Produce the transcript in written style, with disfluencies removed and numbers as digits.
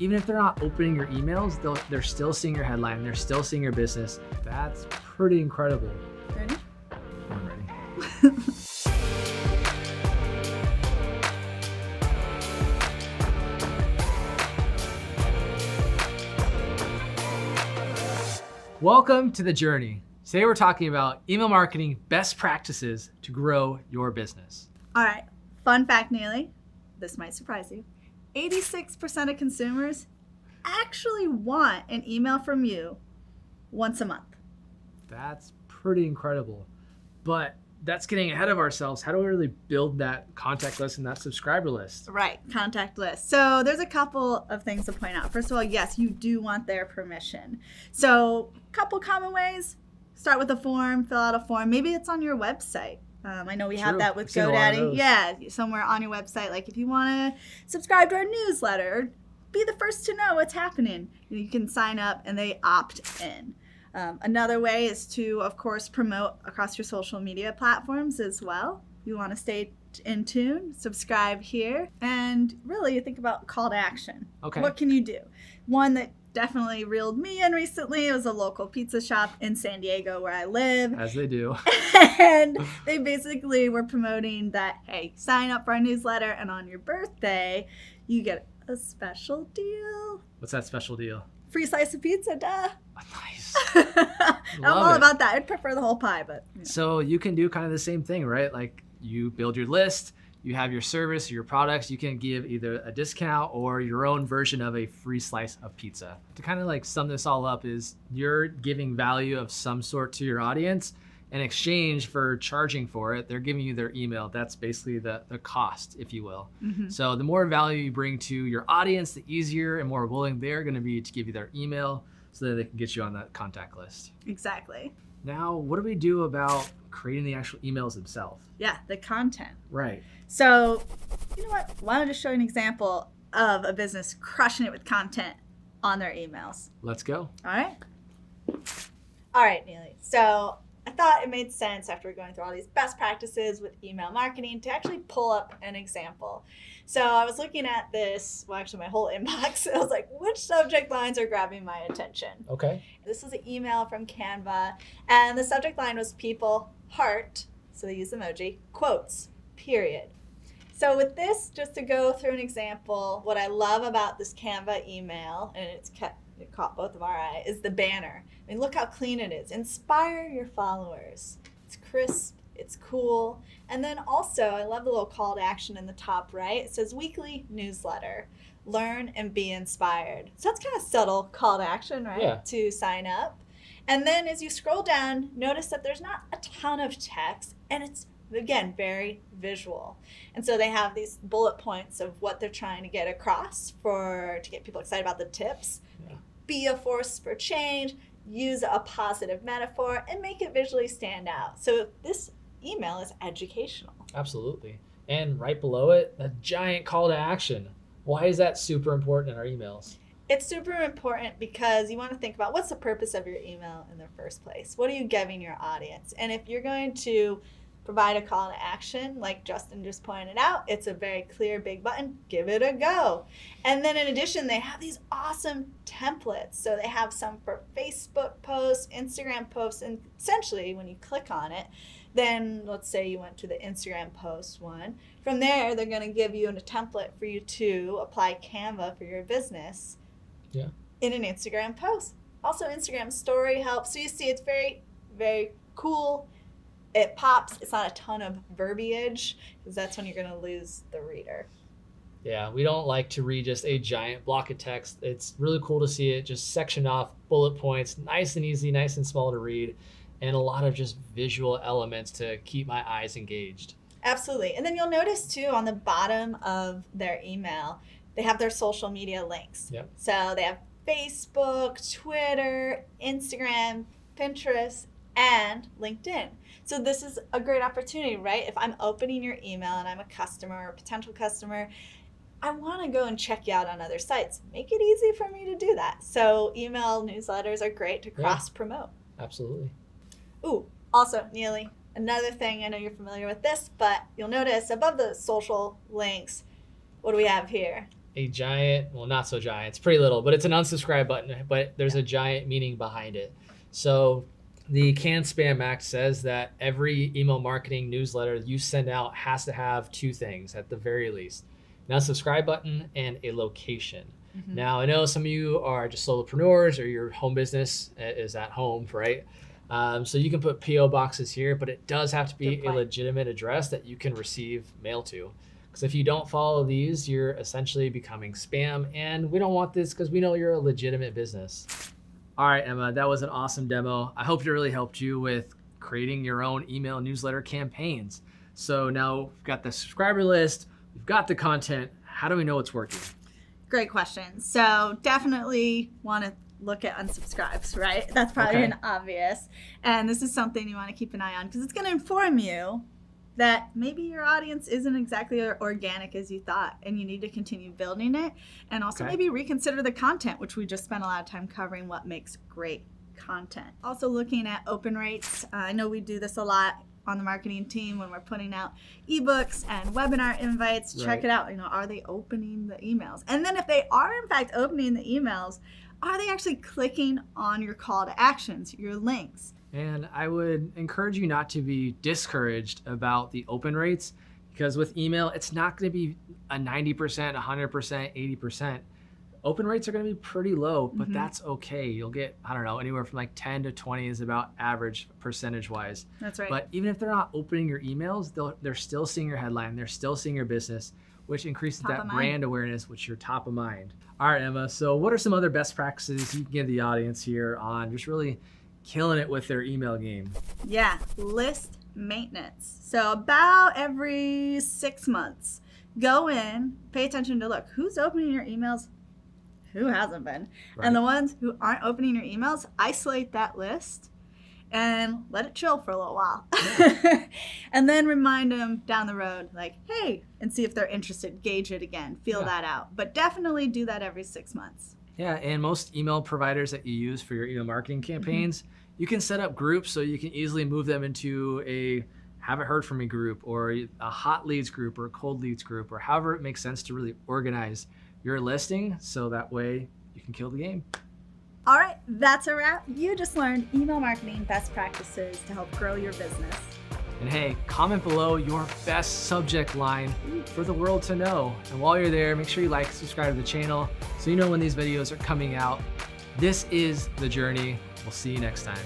Even if they're not opening your emails, they're still seeing your headline, they're still seeing your business. That's pretty incredible. Ready? I'm ready. Welcome to The Journey. Today we're talking about email marketing best practices to grow your business. All right, fun fact, Neely. This might surprise you. 86% of consumers actually want an email from you once a month. That's pretty incredible. But that's getting ahead of ourselves. How do we really build that contact list and that subscriber list? Right, contact list. So there's a couple of things to point out. First of all, yes, you do want their permission. So a couple common ways. Start with a form, fill out a form. Maybe it's on your website. I know we have that with I've seen a lot of GoDaddy. those. Yeah, somewhere on your website. Like if you want to subscribe to our newsletter, be the first to know what's happening. You can sign up and they opt in. Another way is to, of course, promote across your social media platforms as well. You want to stay in tune, subscribe here, and really you think about call to action. Okay. What can you do? One that definitely reeled me in recently. It was a local pizza shop in San Diego where I live. As they do. And they basically were promoting that, hey, sign up for our newsletter and on your birthday, you get a special deal. What's that special deal? Free slice of pizza, duh. Nice. I'm all about that. I'd prefer the whole pie, but. You know. So you can do kind of the same thing, right? Like you build your list, you have your service, your products, you can give either a discount or your own version of a free slice of pizza. To kind of like sum this all up is you're giving value of some sort to your audience. In exchange for charging for it, they're giving you their email. That's basically the cost, if you will. Mm-hmm. So the more value you bring to your audience, the easier and more willing they're going to be to give you their email so that they can get you on that contact list. Exactly. Now, what do we do about creating the actual emails themselves? Yeah, the content. Right. So, you know what? Why don't I just show you an example of a business crushing it with content on their emails? Let's go. All right? All right, Neely. So I thought it made sense after going through all these best practices with email marketing to actually pull up an example. So I was looking at this, well, actually my whole inbox. I was like, which subject lines are grabbing my attention? Okay. This was an email from Canva, and the subject line was people, heart, so they use emoji, quotes, period. So with this, just to go through an example, what I love about this Canva email, and it caught both of our eye, is the banner. I mean, look how clean it is. Inspire your followers. It's crisp, it's cool. And then also, I love the little call to action in the top right. It says weekly newsletter. Learn and be inspired. So that's kind of subtle call to action, right? Yeah. To sign up. And then as you scroll down, notice that there's not a ton of text, and it's, again, very visual. And so they have these bullet points of what they're trying to get across to get people excited about the tips. Yeah. Be a force for change, use a positive metaphor, and make it visually stand out. So this email is educational. Absolutely. And right below it, a giant call to action. Why is that super important in our emails? It's super important because you want to think about what's the purpose of your email in the first place. What are you giving your audience? And if you're going to provide a call to action, like Justin just pointed out, it's a very clear big button. Give it a go. And then in addition, they have these awesome templates. So they have some for Facebook posts, Instagram posts, and essentially when you click on it, then let's say you went to the Instagram post one. From there, they're going to give you a template for you to apply Canva for your business. Yeah. In an Instagram post. Also, Instagram story helps. So you see, it's very, very cool. It pops. It's not a ton of verbiage because that's when you're going to lose the reader. Yeah, we don't like to read just a giant block of text. It's really cool to see it just sectioned off, bullet points, nice and easy, nice and small to read, and a lot of just visual elements to keep my eyes engaged. Absolutely. And then you'll notice too on the bottom of their email, they have their social media links. Yep. So they have Facebook, Twitter, Instagram, Pinterest, and LinkedIn. So this is a great opportunity, right? If I'm opening your email and I'm a customer or a potential customer, I want to go and check you out on other sites. Make it easy for me to do that. So email newsletters are great to cross-promote. Absolutely. Ooh, also, Neely, another thing, I know you're familiar with this, but you'll notice above the social links, what do we have here? a giant, well, not so giant, it's pretty little, but it's an unsubscribe button, but there's a giant meaning behind it. So the Can Spam Act says that every email marketing newsletter you send out has to have two things at the very least: an unsubscribe button and a location. Now, I know some of you are just solopreneurs or your home business is at home, right? So you can put PO boxes here, but it does have to be a legitimate address that you can receive mail to. Because if you don't follow these, you're essentially becoming spam, and we don't want this because we know you're a legitimate business. All right, Emma, that was an awesome demo. I hope it really helped you with creating your own email newsletter campaigns. So now we've got the subscriber list, we've got the content. How do we know it's working? Great question. So definitely want to look at unsubscribes, right? That's probably an obvious. And this is something you want to keep an eye on because it's going to inform you that maybe your audience isn't exactly organic as you thought, and you need to continue building it. And also maybe reconsider the content, which we just spent a lot of time covering what makes great content. Also looking at open rates. I know we do this a lot on the marketing team when we're putting out ebooks and webinar invites. Check it out. Are they opening the emails? And then if they are in fact opening the emails, are they actually clicking on your call to actions, your links? And I would encourage you not to be discouraged about the open rates, because with email, it's not going to be a 90%, 100%, 80%. Open rates are going to be pretty low, but that's okay. You'll get, I don't know, anywhere from like 10 to 20 is about average percentage wise. That's right. But even if they're not opening your emails, they're still seeing your headline. They're still seeing your business, which increases that brand awareness, which you're top of mind. All right, Emma. So what are some other best practices you can give the audience here on just really killing it with their email game? Yeah, list maintenance. So about every 6 months, go in, pay attention to look, who's opening your emails, who hasn't been. And the ones who aren't opening your emails, isolate that list and let it chill for a little while. And then remind them down the road, like, hey, and see if they're interested. Gauge it again, feel that out. But definitely do that every 6 months. Yeah, and most email providers that you use for your email marketing campaigns, you can set up groups so you can easily move them into a haven't heard from me group, or a hot leads group, or a cold leads group, or however it makes sense to really organize your listing so that way you can kill the game. All right, that's a wrap. You just learned email marketing best practices to help grow your business. And hey, comment below your best subject line for the world to know. And while you're there, make sure you like, subscribe to the channel so you know when these videos are coming out. This is The Journey. We'll see you next time.